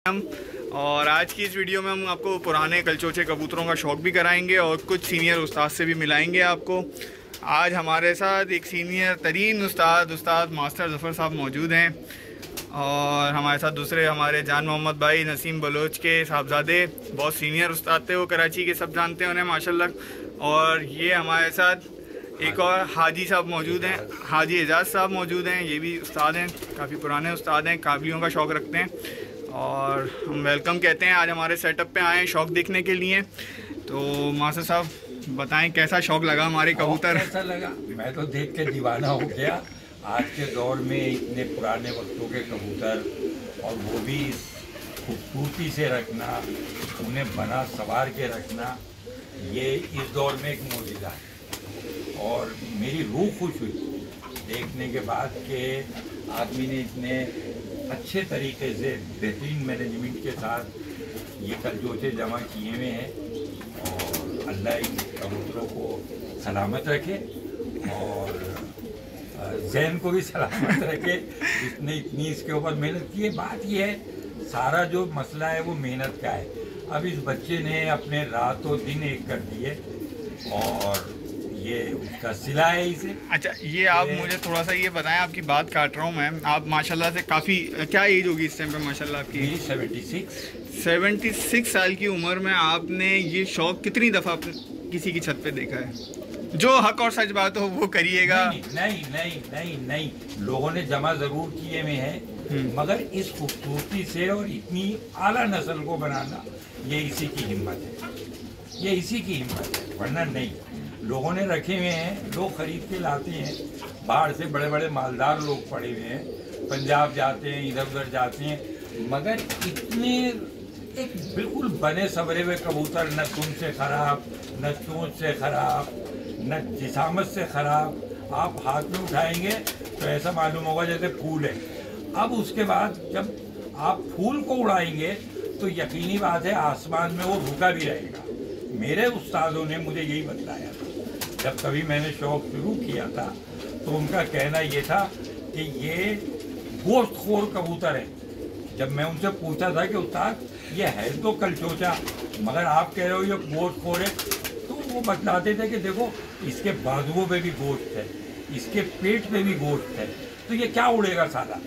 और आज की इस वीडियो में हम आपको पुराने कलचोचे कबूतरों का शौक़ भी कराएंगे और कुछ सीनियर उस्ताद से भी मिलाएंगे आपको। आज हमारे साथ एक सीनियर तरीन उस्ताद मास्टर ज़फ़र साहब मौजूद हैं और हमारे साथ दूसरे हमारे जान मोहम्मद भाई नसीम बलोच के साहबजादे, बहुत सीनियर उस्ताद थे वो, कराची के, सब जानते हैं उन्हें माशाल्लाह। और ये हमारे साथ एक और हाजी साहब मौजूद हैं, हाजी एजाज साहब मौजूद हैं, ये भी उस्ताद हैं, काफ़ी पुराने उस्ताद हैं, काबलियों का शौक़ रखते हैं और हम वेलकम कहते हैं। आज हमारे सेटअप पे आए हैं शौक़ देखने के लिए। तो मास्टर साहब बताएं कैसा शौक़ लगा हमारे कबूतर? कैसा लगा? मैं तो देख के दीवाना हो गया। आज के दौर में इतने पुराने वक्तों के कबूतर और वो भी खूबसूरती से रखना, उन्हें बना संवार के रखना, ये इस दौर में एक मौजूदा है। और मेरी रूह खुश हुई देखने के बाद कि आदमी ने इतने अच्छे तरीके से बेहतरीन मैनेजमेंट के साथ ये कलचोचे जमा किए हुए हैं। और अल्लाह इन कबूतरों को सलामत रखे और जहन को भी सलामत रखे। इसने इतनी इसके ऊपर मेहनत की है। बात ये है, सारा जो मसला है वो मेहनत का है। अब इस बच्चे ने अपने रातों दिन एक कर दिए और ये उसका सिला है इसे। अच्छा, ये आप मुझे थोड़ा सा ये बताएं, आपकी बात काट रहा हूँ मैं, आप माशाल्लाह से काफ़ी, क्या एज होगी इस टाइम पे माशाल्लाह आपकी? 76 साल की उम्र में आपने ये शौक़ कितनी दफ़ा किसी की छत पे देखा है? जो हक और सच बात हो वो करिएगा। नहीं, लोगों ने जमा ज़रूर किए हुए हैं, मगर इस खूबसूरती से और इतनी आला नस्ल को बनाना ये इसी की हिम्मत है, ये इसी की हिम्मत है, वरना नहीं। लोगों ने रखे हुए हैं, लोग खरीद के लाते हैं, बाहर से बड़े बड़े मालदार लोग पड़े हुए हैं, पंजाब जाते हैं, इधर उधर जाते हैं, मगर इतने एक बिल्कुल बने सवरे हुए कबूतर, न सुन से ख़राब, न चोंच से ख़राब, न जिसामत से ख़राब, आप हाथ में उठाएंगे तो ऐसा मालूम होगा जैसे फूल है। अब उसके बाद जब आप फूल को उड़ाएंगे तो यकीनी बात है आसमान में वो रुका भी रहेगा। मेरे उस्तादों ने मुझे यही बताया था जब कभी मैंने शौक़ शुरू किया था, तो उनका कहना ये था कि ये गोश्तखोर कबूतर है। जब मैं उनसे पूछा था कि उस्ताद ये है तो कलचोचा, मगर आप कह रहे हो ये गोश्तखोर है, तो वो बतलाते थे कि देखो इसके बाजुओं पे भी गोश्त है, इसके पेट पे भी गोश्त है, तो ये क्या उड़ेगा साला।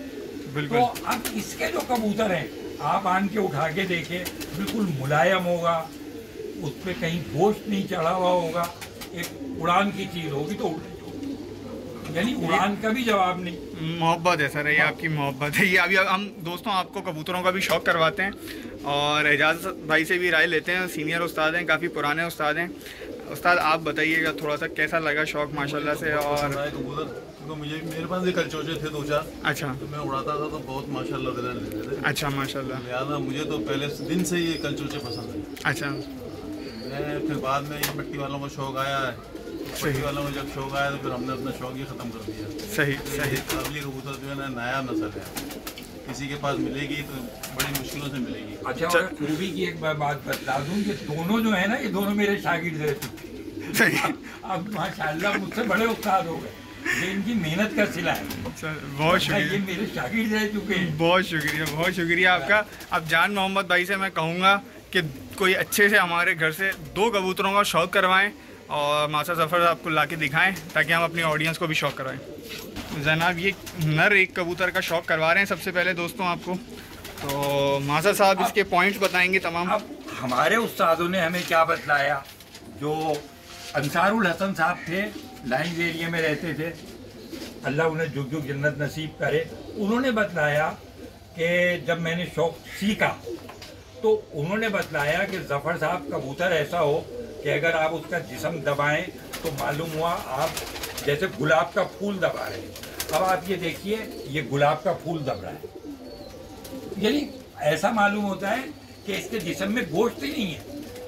बिल्कुल। तो अब इसके जो कबूतर हैं आप आन के उठा के देखें, बिल्कुल मुलायम होगा, उस पर कहीं गोश्त नहीं चढ़ा हुआ होगा, एक उड़ान की चीज़ होगी तो यानी उड़ान का भी जवाब नहीं। मोहब्बत है सर, ये आपकी मोहब्बत है। ये अभी हम दोस्तों आपको कबूतरों का भी शौक़ करवाते हैं और एजाज भाई से भी राय लेते हैं, सीनियर उस्ताद हैं, काफ़ी पुराने उस्ताद हैं। उस्ताद आप बताइएगा थोड़ा सा कैसा लगा शौक़ माशाल्लाह से? और तो मुझे मेरे पास भी कलचोचे थे 2-4। अच्छा। तो मैं उड़ाता था तो बहुत माशाल्लाह रिजल्ट देते थे। अच्छा माशाल्लाह। लिहाजा मुझे तो पहले दिन से ये कलचोचे पसंद है। अच्छा। मैं फिर बाद में ये मिट्टी वालों को शौक़ आया है, मिट्टी वालों को जब शौक़ आया तो फिर हमने अपना शौक़ ही ख़त्म कर दिया। सही। काबली कबूतर जो है ना नया नस्ल है, किसी के पास मिलेगी तो बड़ी मुश्किलों से मिलेगी। अच्छा, खूबी की एक बात बता दूं कि दोनों जो है ना, ये दोनों मेरे शागिर्द रहते। अब माशाल्लाह मुझसे बड़े उस्ताद हो गए, ये इनकी मेहनत का सिला है। बहुत शुक्रिया, ये मेरे शागिर्द रह चुके हैं। बहुत शुक्रिया आपका। अब जान मोहम्मद भाई से मैं कहूँगा कि कोई अच्छे से हमारे घर से 2 कबूतरों का शौक़ करवाएं और मास्टर ज़फ़र आपको ला के दिखाएँ ताकि हम अपनी ऑडियंस को भी शौक़ करवाएं। जनाब ये नर एक कबूतर का शौक़ करवा रहे हैं सबसे पहले दोस्तों आपको, तो मास्टर साहब इसके पॉइंट्स बताएंगे तमाम। अब हमारे उस्तादों ने हमें क्या बतलाया, जो अंसारुल हसन साहब थे, लाइन्स एरिया में रहते थे, अल्लाह उन्हें जुग जुग जन्नत नसीब करे, उन्होंने बतलाया कि जब मैंने शौक़ सीखा तो उन्होंने बतलाया कि ज़फ़र साहब कबूतर ऐसा हो कि अगर आप उसका जिस्म दबाएं तो मालूम हुआ आप जैसे गुलाब का फूल दबा रहे हैं। अब आप ये देखिए, ये गुलाब का फूल दब रहा है, यानी ऐसा मालूम होता है कि इसके जिस्म में गोश्त ही नहीं है,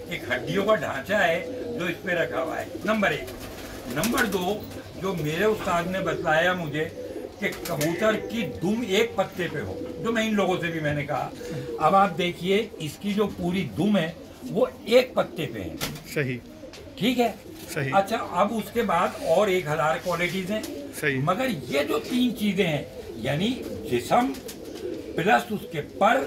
एक हड्डियों का ढांचा है जो इस पे रखा हुआ है। नंबर 1। नंबर 2, जो मेरे उस्ताद ने बतलाया मुझे कि कबूतर की दुम एक पत्ते पे हो, जो मैं इन लोगों से भी मैंने कहा। अब आप देखिए इसकी जो पूरी दुम है वो एक पत्ते पे है। सही। ठीक है, सही। अच्छा, अब उसके बाद और 1000 क्वालिटीज हैं। सही। मगर ये जो 3 चीजें हैं, यानी जिस्म प्लस उसके पर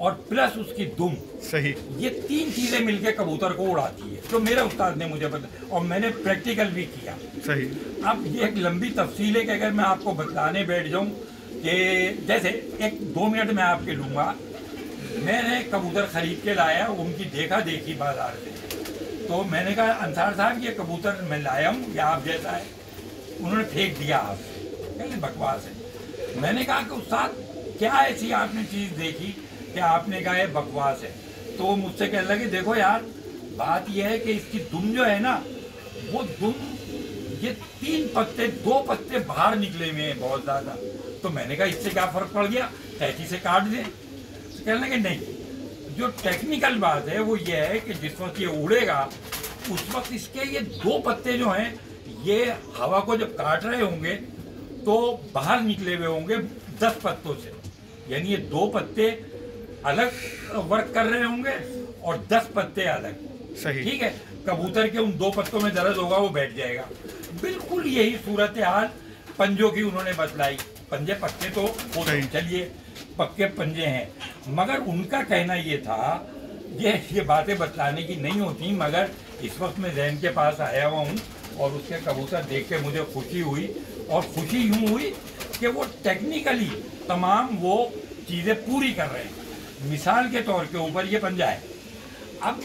और प्लस उसकी दुम, सही। ये 3 चीजें मिलके कबूतर को उड़ाती है, तो मेरे उस्ताद ने मुझे बताया और मैंने प्रैक्टिकल भी किया। सही। अब ये एक लंबी तफसील है कि अगर मैं आपको बताने बैठ जाऊं कि जैसे 1-2 मिनट में आपके लूँगा। मैंने कबूतर खरीद के लाया, उनकी देखा देखी बाजार से, तो मैंने कहा अंसार साहब ये कबूतर मैं लाया हूँ, या आप जैसा है। उन्होंने फेंक दिया हाथ से, कहने बकवास है। मैंने कहा कि उस्ताद क्या ऐसी आपने चीज़ देखी कि आपने कहा ये बकवास है? तो वो मुझसे कहने लगे देखो यार, बात यह है कि इसकी दुम जो है ना, वो दुम, ये 3 पत्ते 2 पत्ते बाहर निकले हुए हैं बहुत ज़्यादा। तो मैंने कहा इससे क्या फ़र्क पड़ गया, कैंची से काट दें। तो कहने लगे नहीं, जो टेक्निकल बात है वो ये है कि जिस वक्त ये उड़ेगा उस वक्त इसके ये 2 पत्ते जो हैं ये हवा को जब काट रहे होंगे तो बाहर निकले हुए होंगे 10 पत्तों से, यानी ये 2 पत्ते अलग वर्क कर रहे होंगे और 10 पत्ते अलग। सही। ठीक है, कबूतर के उन 2 पत्तों में दर्द होगा, वो बैठ जाएगा। बिल्कुल यही सूरत हाल पंजों की उन्होंने बतलाई। पंजे पक्के तो चलिए पक्के पंजे हैं, मगर उनका कहना ये था, ये बातें बतलाने की नहीं होती, मगर इस वक्त मैं जैन के पास आया हुआ हूँ और उसके कबूतर देख के मुझे खुशी हुई। और खुशी यूँ हुई कि वो टेक्निकली तमाम वो चीज़ें पूरी कर रहे हैं। मिसाल के तौर के ऊपर ये पंजा है। अब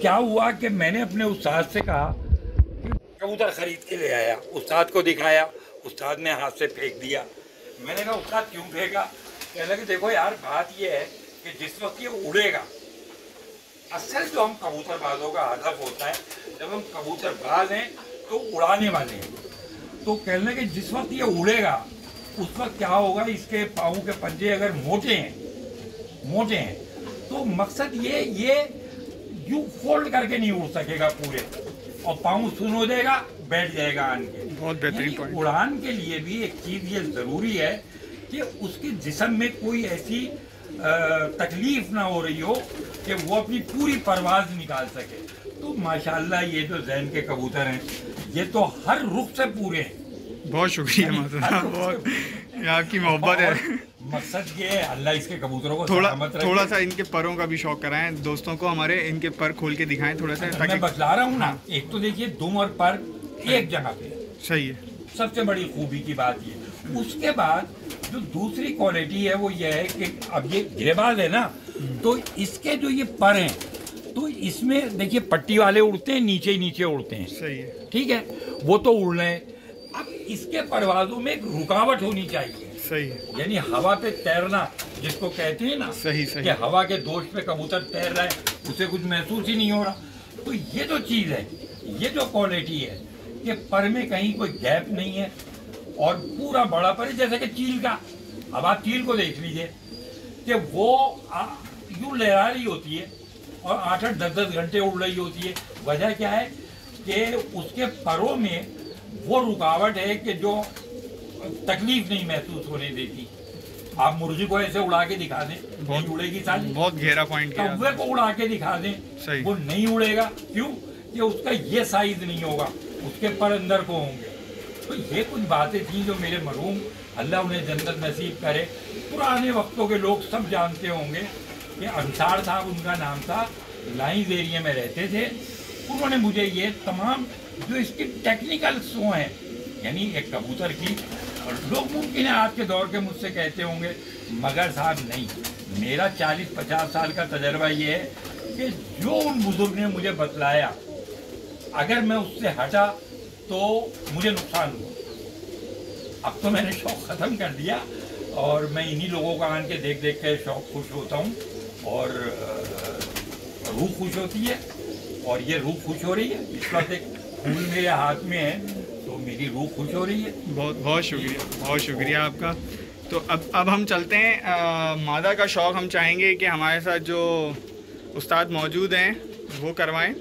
क्या हुआ कि मैंने अपने उस्ताद से कहा कि कबूतर खरीद के ले आया, उस्ताद को दिखाया, उस्ताद ने हाथ से फेंक दिया। मैंने कहा उस्ताद क्यों फेंका? कहने लगे देखो यार, बात ये है कि जिस वक्त ये उड़ेगा, असल जो हम कबूतरबाजों का हदफ होता है, जब हम कबूतरबाज हैं तो उड़ाने वाले हैं, तो कहने लगे जिस वक्त ये उड़ेगा उस वक्त क्या होगा, इसके पाँव के पंजे अगर मोटे हैं तो मकसद ये यूँ फोल्ड करके नहीं उड़ सकेगा पूरे, और पाँव सुन हो जाएगा, बैठ जाएगा आन के। बहुत बेहतरीन पॉइंट। उड़ान के लिए भी एक चीज़ ये ज़रूरी है कि उसके जिस्म में कोई ऐसी तकलीफ ना हो रही हो कि वो अपनी पूरी परवाज़ निकाल सके। तो माशाल्लाह ये जो जैन के कबूतर हैं ये तो हर रुख से पूरे हैं। बहुत शुक्रिया माशाल्लाह, बहुत आपकी मोहब्बत है। मकसद ये है अल्लाह इसके कबूतरों को थोड़ा सा इनके परों का भी शौक कराएं दोस्तों को हमारे, इनके पर खोल के दिखाएं थोड़ा सा। मैं बतला रहा हूँ ना, एक तो देखिए दुम और पर एक जगह पे। सही है, सबसे बड़ी खूबी की बात ये। उसके बाद जो दूसरी क्वालिटी है वो ये है कि अब ये गिरेबाज है ना, तो इसके जो ये पर हैं तो इसमें देखिए पट्टी वाले उड़ते हैं, नीचे नीचे उड़ते हैं। सही है, ठीक है, वो तो उड़ रहे हैं। अब इसके परवाजों में एक रुकावट होनी चाहिए। सही है, यानी हवा पे तैरना जिसको कहते हैं ना, सही कि हवा के दोष पे कबूतर तैर रहा है, उसे कुछ महसूस ही नहीं हो रहा। तो ये जो चीज़ है, ये जो क्वालिटी है, कि पर में कहीं कोई गैप नहीं है और पूरा बड़ा पर है, जैसे कि चील का। अब आप चील को देख लीजिए कि वो यूँ लहरा रही होती है और 8-8, 10-10 घंटे उड़ रही होती है। वजह क्या है कि उसके परों में वो रुकावट है कि जो तकलीफ नहीं महसूस होने देती। आप मुर्गी को ऐसे उड़ा के दिखा दें, नहीं उड़ेगी साली। बहुत गहरा पॉइंट किया। कौवे को उड़ा के दिखा दें, वो नहीं उड़ेगा। क्यों? कि उसका ये साइज नहीं होगा, उसके पर अंदर को होंगे। तो ये कुछ बातें थी जो मेरे मरहूम, अल्लाह उन्हें जन्नत नसीब करे, पुराने वक्तों के लोग सब जानते होंगे कि अंसार साहब उनका नाम था, लाइंस एरिया में रहते थे। उन्होंने मुझे ये तमाम जो इसकी टेक्निकल शो हैं, यानी एक कबूतर की, और लोग मुमकिन है आज के दौर के मुझसे कहते होंगे, मगर साहब नहीं, मेरा 40-50 साल का तजर्बा ये है कि जो उन बुजुर्ग ने मुझे बतलाया, अगर मैं उससे हटा तो मुझे नुकसान हुआ। अब तो मैंने शौक़ ख़त्म कर दिया और मैं इन्हीं लोगों का आन के देख देख के शौक़ खुश होता हूँ और रूह खुश होती है, और ये रूह खुश हो रही है। इस वक्त एक फूल मेरे हाथ में है तो मेरी रूह खुश हो रही है। बहुत बहुत शुक्रिया, बहुत शुक्रिया आपका। तो अब हम चलते हैं, मादा का शौक़ हम चाहेंगे कि हमारे साथ जो उस्ताद मौजूद हैं वो करवाएं।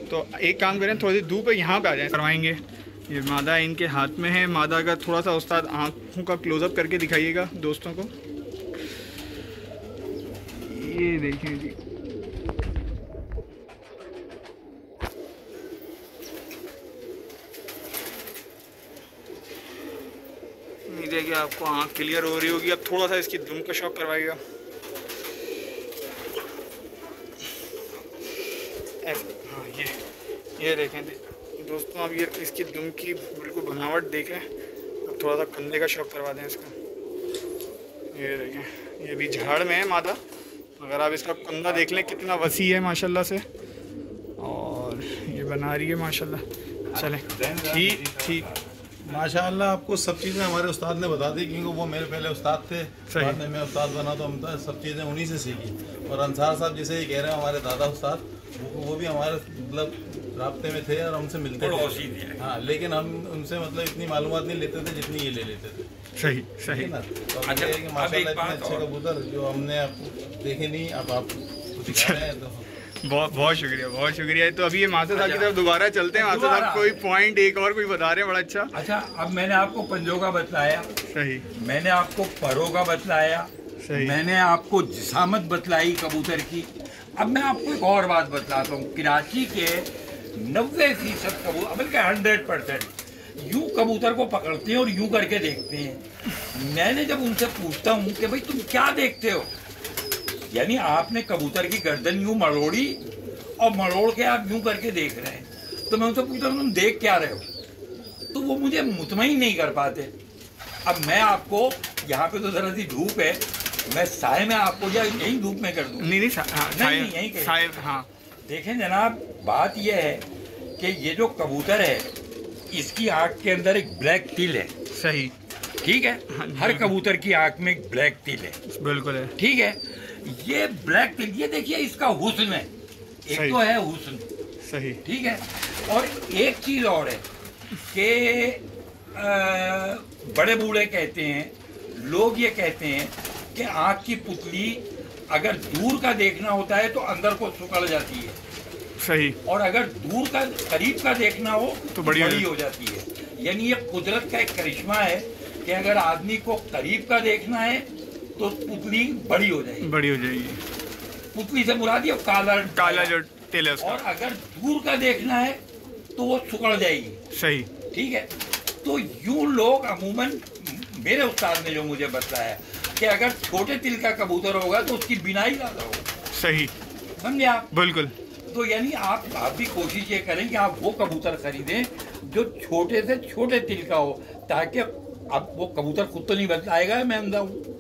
तो एक काम करें, थोड़ी दूर पे यहाँ पे आ जाएं, करवाएंगे। ये मादा इनके हाथ में है। मादा का थोड़ा सा उस्ताद आँखों का क्लोज़अप करके दिखाइएगा दोस्तों को। ये देखिए जी, उम्मीद है कि आपको आँख क्लियर हो रही होगी। अब थोड़ा सा इसकी दुम का शौक करवाइएगा। ऐसे, हाँ ये देखें दोस्तों, अब ये इसकी दुम की बिल्कुल बनावट देखें। अब थोड़ा सा कंधे का शौक करवा दें इसका। ये देखें, ये भी झाड़ में है मादा, मगर आप इसका कंधा देख लें कितना वसी है माशाल्लाह से, और ये बना रही है माशाल्लाह। चलें ठीक माशाअल्लाह। आपको सब चीज़ें हमारे उस्ताद ने बता दी, क्योंकि वो मेरे पहले उस्ताद थे, बाद में मैं उस्ताद बना, तो हम तो सब चीज़ें उन्हीं से सीखी। और अंसार साहब जैसे ये कह रहे हैं, हमारे दादा उस्ताद, वो भी हमारे मतलब राब्ते में थे और हमसे मिलते थे। हाँ, लेकिन हम उनसे मतलब इतनी मालूमात नहीं लेते थे जितनी ये ले लेते थे। सही ना। तो माशाल्लाह इतने अच्छे कबूतर जो हमने आपको देखे नहीं, अब आप दिखा रहे हैं, तो बहुत शुक्रिया। तो अभी ये मास्टर साहब की तरफ दोबारा चलते हैं। मास्टर साहब कोई पॉइंट एक और कोई बता रहे हैं, बड़ा अच्छा। अच्छा, अब मैंने आपको पंजों का बतलाया, सही, मैंने आपको परों का बतलाया, सही, मैंने आपको जिसामत बतलाई कबूतर की। अब मैं आपको एक और बात बतलाता हूँ। कराची के 90% कबूतर, बल्कि 100% यूं कबूतर को पकड़ते हैं और यूं करके देखते हैं। मैंने जब उनसे पूछता हूँ कि भाई तुम क्या देखते हो, यानी आपने कबूतर की गर्दन यूं मरोड़ी और मरोड़ के आप यूं करके देख रहे हैं, तो मैं उनसे पूछता हूँ तुम देख क्या रहे हो, तो वो मुझे मुतमईन नहीं कर पाते। अब मैं आपको, यहाँ पे तो जरा सी धूप है, मैं साए में आपको या यही धूप में कर दूँ? नहीं यही साए। हाँ, देखें जनाब, बात यह है कि ये जो कबूतर है, इसकी आँख के अंदर एक ब्लैक तिल है। सही, ठीक है, हर कबूतर की आँख में एक ब्लैक तिल है। बिल्कुल है, ठीक है। ये ब्लैक तिल, ये देखिए इसका हुस्न है, एक तो है हुस्न, सही, ठीक है। और एक चीज और है कि बड़े बूढ़े कहते हैं, लोग ये कहते हैं कि आँख की पुतली अगर दूर का देखना होता है तो अंदर को सुकड़ जाती है, सही, और अगर दूर का करीब का देखना हो तो बड़ी हो जाती है। यानी ये कुदरत का एक करिश्मा है कि अगर आदमी को करीब का देखना है तो पुतली बड़ी हो जाएगी, पुतली से मुराद ये काला जो तिल है उसका। और अगर दूर का देखना है तो वो सुकड़ जाएगी। सही, ठीक है। तो यूं लोग अमूमन, मेरे उस्ताद ने जो मुझे बताया कि अगर छोटे तिल का कबूतर होगा तो उसकी बिनाई ज्यादा होगी। सही, समझे आप? बिल्कुल। तो यानी आप भी कोशिश ये करें कि आप वो कबूतर खरीदें जो छोटे से छोटे तिल का हो, ताकि अब वो कबूतर खुद तो नहीं बतलाएगा मैं अंधा हूँ,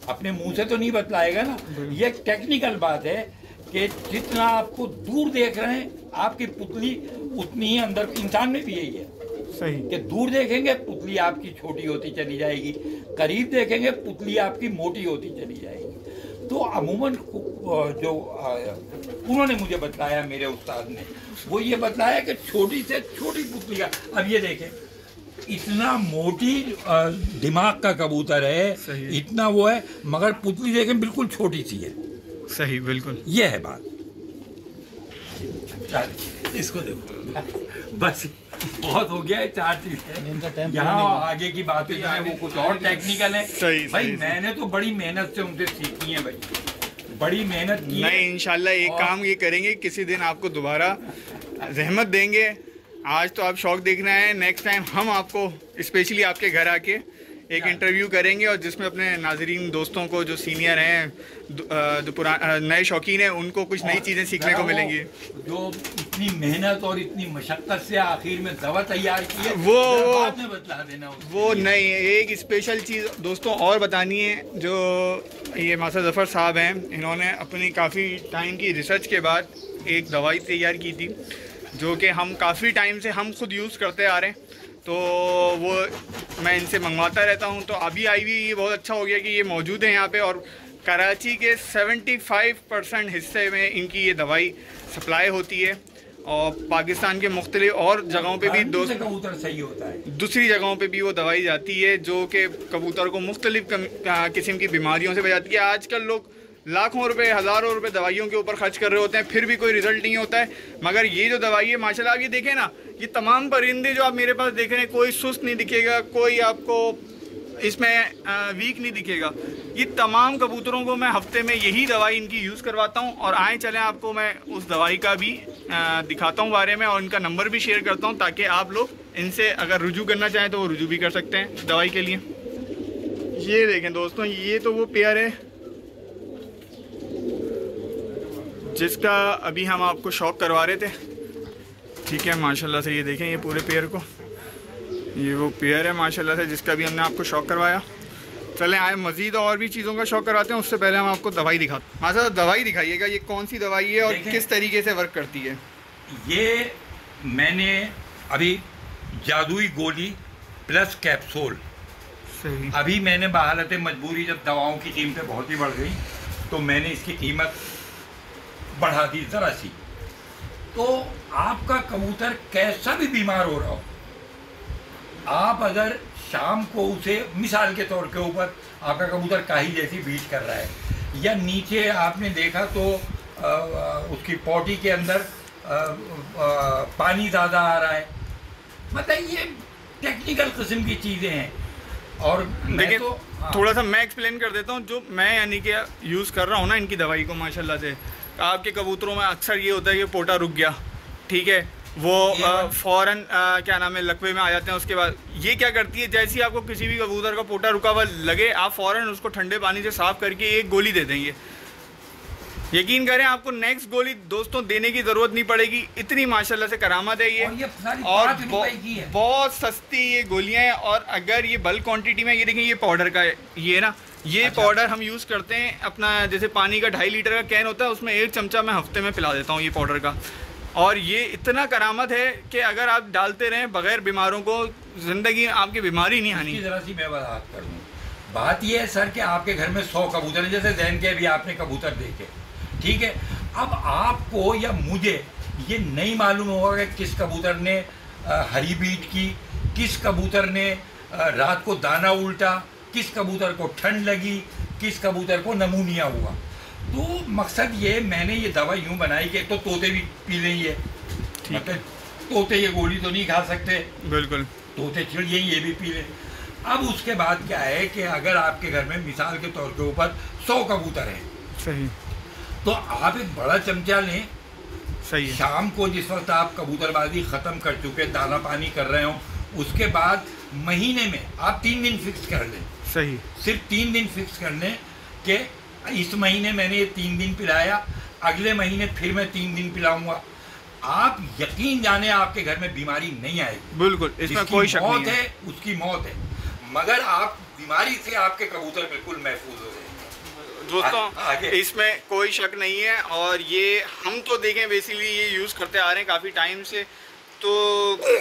अपने मुंह से तो नहीं बतलाएगा ना। ये एक टेक्निकल बात है कि जितना आपको दूर देख रहे हैं आपकी पुतली उतनी ही अंदर, इंसान में भी यही है। सही, कि दूर देखेंगे पुतली आपकी छोटी होती चली जाएगी, करीब देखेंगे पुतली आपकी मोटी होती चली जाएगी। तो अमूमन जो उन्होंने मुझे बताया, मेरे उस्ताद ने, वो ये बताया कि छोटी से छोटी पुतली का, अब ये देखें इतना मोटी दिमाग का कबूतर है, इतना वो है, मगर पुतली देखें बिल्कुल छोटी सी है। सही, बिल्कुल, ये है बात। इसको देखो, बस बहुत हो गया है, 4 चीजें। यहाँ आगे की बातें जो है वो कुछ और टेक्निकल है। भाई मैंने तो बड़ी मेहनत से उनसे सीखी है, भाई बड़ी मेहनत की। नहीं, इंशाल्लाह एक काम ये करेंगे, किसी दिन आपको दोबारा रहमत देंगे। आज तो आप शौक देखना है, नेक्स्ट टाइम हम आपको स्पेशली आपके घर आके एक इंटरव्यू करेंगे, और जिसमें अपने नाजरीन दोस्तों को जो सीनियर हैं, नए शौकीन हैं, उनको कुछ नई चीज़ें सीखने को मिलेंगी। जो इतनी मेहनत और इतनी मशक्क़त से आखिर में दवा तैयार की है, वो बाद में बतला देना। वो नहीं, एक स्पेशल चीज़ दोस्तों और बतानी है। जो ये मास्टर ज़फ़र साहब हैं, इन्होंने अपनी काफ़ी टाइम की रिसर्च के बाद एक दवाई तैयार की थी, जो कि हम काफ़ी टाइम से हम खुद यूज़ करते आ रहे हैं। तो वो मैं इनसे मंगवाता रहता हूँ। तो अभी आई हुई ये बहुत अच्छा हो गया कि ये मौजूद है यहाँ पे, और कराची के 75% हिस्से में इनकी ये दवाई सप्लाई होती है, और पाकिस्तान के मुख्तलिफ और जगहों पे भी कबूतर सही होता है, दूसरी जगहों पे भी वो दवाई जाती है, जो कि कबूतर को मुख्तलिफ किस्म की बीमारियों से बचाती है। आजकल लोग लाखों रुपए, हज़ारों रुपए दवाइयों के ऊपर खर्च कर रहे होते हैं, फिर भी कोई रिजल्ट नहीं होता है। मगर ये जो दवाई है माशाल्लाह, आप ये देखें ना, ये तमाम परिंदे जो आप मेरे पास देख रहे हैं, कोई सुस्त नहीं दिखेगा, कोई आपको इसमें वीक नहीं दिखेगा। ये तमाम कबूतरों को मैं हफ्ते में यही दवाई इनकी यूज़ करवाता हूँ। और आए चलें आपको मैं उस दवाई का भी दिखाता हूँ बारे में, और इनका नंबर भी शेयर करता हूँ, ताकि आप लोग इनसे अगर रुजू करना चाहें तो वो रुजू भी कर सकते हैं दवाई के लिए। ये देखें दोस्तों, ये तो वो पेयर है जिसका अभी हम आपको शौक करवा रहे थे। ठीक है, माशाल्लाह से ये देखें ये पूरे पेयर को, ये वो पेयर है माशाल्लाह से जिसका भी हमने आपको शौक करवाया। चलें आए मज़ीद और भी चीज़ों का शौक करवाते हैं, उससे पहले हम आपको दवाई दिखाते हैं। हाँ सर, दवाई दिखाइएगा, ये कौन सी दवाई है और किस तरीके से वर्क करती है? ये मैंने अभी जादुई गोली प्लस कैप्सूल, सही। अभी मैंने बहालत मजबूरी जब दवाओं की कीमतें बहुत ही बढ़ गई तो मैंने इसकी कीमत बढ़ा दी ज़रा सी। तो आपका कबूतर कैसा भी बीमार हो रहा हो, आप अगर शाम को उसे, मिसाल के तौर के ऊपर आपका कबूतर काही जैसी बीट कर रहा है या नीचे आपने देखा तो उसकी पॉटी के अंदर पानी ज़्यादा आ रहा है, मतलब ये टेक्निकल किस्म की चीज़ें हैं। और देखिए तो, थोड़ा सा मैं एक्सप्लेन कर देता हूँ जो मैं यानी कि यूज़ कर रहा हूँ ना इनकी दवाई को। माशाल्लाह से आपके कबूतरों में अक्सर ये होता है कि पोटा रुक गया, ठीक है, वो फ़ौरन क्या नाम है लकवे में आ जाते हैं। उसके बाद ये क्या करती है, जैसे ही आपको किसी भी कबूतर का पोटा रुका हुआ लगे, आप फ़ौरन उसको ठंडे पानी से साफ़ करके एक गोली दे देंगे। यकीन करें आपको नेक्स्ट गोली दोस्तों देने की ज़रूरत नहीं पड़ेगी, इतनी माशाल्लाह से करामत है ये। और बहुत सस्ती ये गोलियां हैं। और अगर ये बल्क क्वांटिटी में, ये देखें ये पाउडर का है, ये ना ये पाउडर हम यूज़ करते हैं अपना, जैसे पानी का 2.5 लीटर का कैन होता है उसमें 1 चमचा मैं हफ्ते में पिला देता हूँ ये पाउडर का। और ये इतना करामत है कि अगर आप डालते रहें बगैर बीमारों को, ज़िंदगी में आपकी बीमारी नहीं आनी। ज़रा सी मैं बात कर दूँ, बात ये है सर कि आपके घर में 100 कबूतर हैं, जैसे जैन के अभी आपने कबूतर देखे, ठीक है। अब आपको या मुझे ये नहीं मालूम होगा कि किस कबूतर ने हरी बीट की, किस कबूतर ने रात को दाना उल्टा, किस कबूतर को ठंड लगी, किस कबूतर को नमूनिया हुआ। तो मकसद ये, मैंने ये दवा यूँ बनाई कि तो तोते भी पी लें ये, मतलब तोते ये गोली तो नहीं खा सकते, बिल्कुल, तोते चिड़िए ये भी पी लें। अब उसके बाद क्या है कि अगर आपके घर में मिसाल के तौर के ऊपर 100 कबूतर हैं, सही, तो आप एक बड़ा चमचा लें, सही है। शाम को जिस वक्त आप कबूतरबाजी ख़त्म कर चुके, दाना पानी कर रहे हो, उसके बाद महीने में आप 3 दिन फिक्स कर लें, सही, सिर्फ 3 दिन फिक्स कर लें कि इस महीने मैंने ये 3 दिन पिलाया, अगले महीने फिर मैं 3 दिन पिलाऊंगा। आप यकीन जाने आपके घर में बीमारी नहीं आएगी, बिल्कुल, इसमें कोई शक नहीं है। उसकी मौत है, मगर आप बीमारी से आपके कबूतर बिल्कुल महफूज हो गए दोस्तों, इसमें कोई शक नहीं है। और ये हम तो देखें बेसिकली ये यूज़ करते आ रहे हैं काफ़ी टाइम से, तो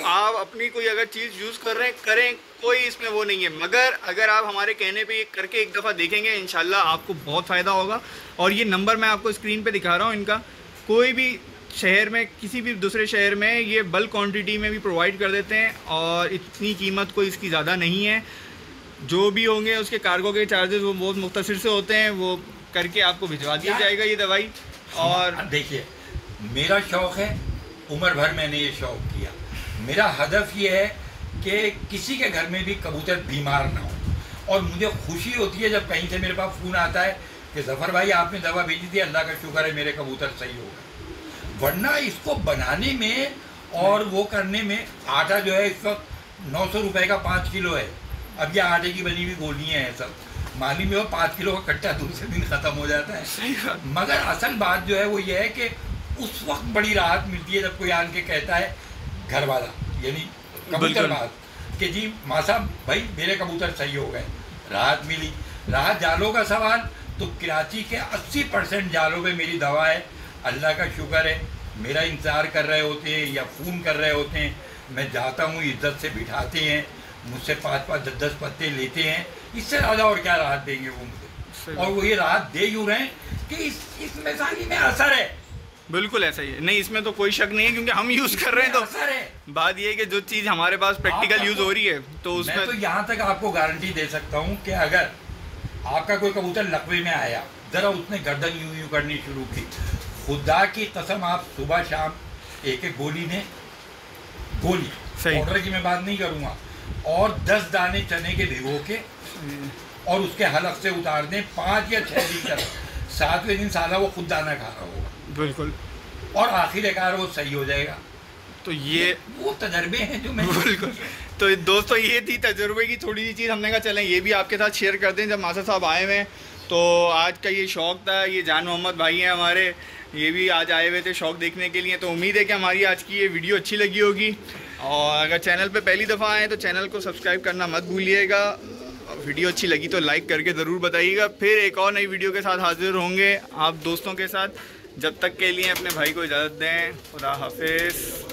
आप अपनी कोई अगर चीज़ यूज़ कर रहे हैं करें, कोई इसमें वो नहीं है। मगर अगर आप हमारे कहने पे ये करके एक दफ़ा देखेंगे इंशाल्लाह आपको बहुत फ़ायदा होगा। और ये नंबर मैं आपको स्क्रीन पे दिखा रहा हूँ इनका, कोई भी शहर में, किसी भी दूसरे शहर में ये बल्क क्वांटिटी में भी प्रोवाइड कर देते हैं और इतनी कीमत कोई इसकी ज़्यादा नहीं है। जो भी होंगे उसके कार्गो के चार्जेस वो बहुत मुख्तसर से होते हैं, वो करके आपको भिजवा दिया जाएगा ये दवाई। और देखिए, मेरा शौक़ है, उम्र भर मैंने ये शौक़ किया, मेरा हदफ ये है कि किसी के घर में भी कबूतर बीमार ना हो। और मुझे खुशी होती है जब कहीं से मेरे पास फ़ोन आता है कि ज़फ़र भाई आपने दवा भेजी थी, अल्लाह का शुक्र है मेरे कबूतर सही हो गए। वरना इसको बनाने में और वो करने में, आटा जो है इस वक्त 900 रुपये का 5 किलो है। अब ये आटे की बनी हुई गोलियाँ हैं सब, माली में वो 5 किलो का कट्टा दूसरे दिन ख़त्म हो जाता है। मगर असल बात जो है वो ये है कि उस वक्त बड़ी राहत मिलती है जब कोई आन के कहता है घर वाला, यानी कबूतर बात, कि जी माँ साहब भाई मेरे कबूतर सही हो गए, राहत मिली। राहत जालों का सवाल, तो कराची के 80% जालों पे मेरी दवा है, अल्लाह का शुक्र है। मेरा इंतज़ार कर रहे होते हैं या फ़ोन कर रहे होते हैं, मैं जाता हूँ, इज्जत से बिठाते हैं, मुझसे 5-5, 10-10 पत्ते लेते हैं। इससे ज़्यादा और क्या राहत देंगे वो मुझे। और वो ये राहत दे यूँ रहे हैं कि इस मिसाली में असर है, बिल्कुल ऐसा ही है। नहीं, इसमें तो कोई शक नहीं है क्योंकि हम यूज़ कर रहे हैं। तो असर है, बात ये है कि जो चीज़ हमारे पास प्रैक्टिकल यूज़ हो रही है तो उसमें, मैं तो यहाँ तक आपको गारंटी दे सकता हूँ कि अगर आपका कोई कबूतर लकवे में आया, ज़रा उसने गर्दन यूँ करनी शुरू की, खुदा की कसम आप सुबह शाम एक गोली ने, गोली पाउडर की मैं बात नहीं करूँगा, और 10 दाने चने के भिगो के और उसके हलक से उतार दें 5 या 6 दिन तक, 7वें दिन साला वो खुद दाना खा रहा होगा, बिल्कुल, और आखिरकार वो सही हो जाएगा। तो ये वो तजर्बे हैं जो मैं, बिल्कुल। तो दोस्तों ये थी तजर्बे की थोड़ी सी चीज़, हमने कहा चलें ये भी आपके साथ शेयर कर दें। जब मास्टर साहब आए हुए हैं तो आज का ये शौक़ था। ये जान मोहम्मद भाई हैं हमारे, ये भी आज आए हुए थे शौक़ देखने के लिए। तो उम्मीद है कि हमारी आज की ये वीडियो अच्छी लगी होगी, और अगर चैनल पे पहली दफ़ा आए तो चैनल को सब्सक्राइब करना मत भूलिएगा। वीडियो अच्छी लगी तो लाइक करके ज़रूर बताइएगा। फिर एक और नई वीडियो के साथ हाजिर होंगे आप दोस्तों के साथ। जब तक के लिए अपने भाई को इजाज़त दें। खुदा हाफिज़।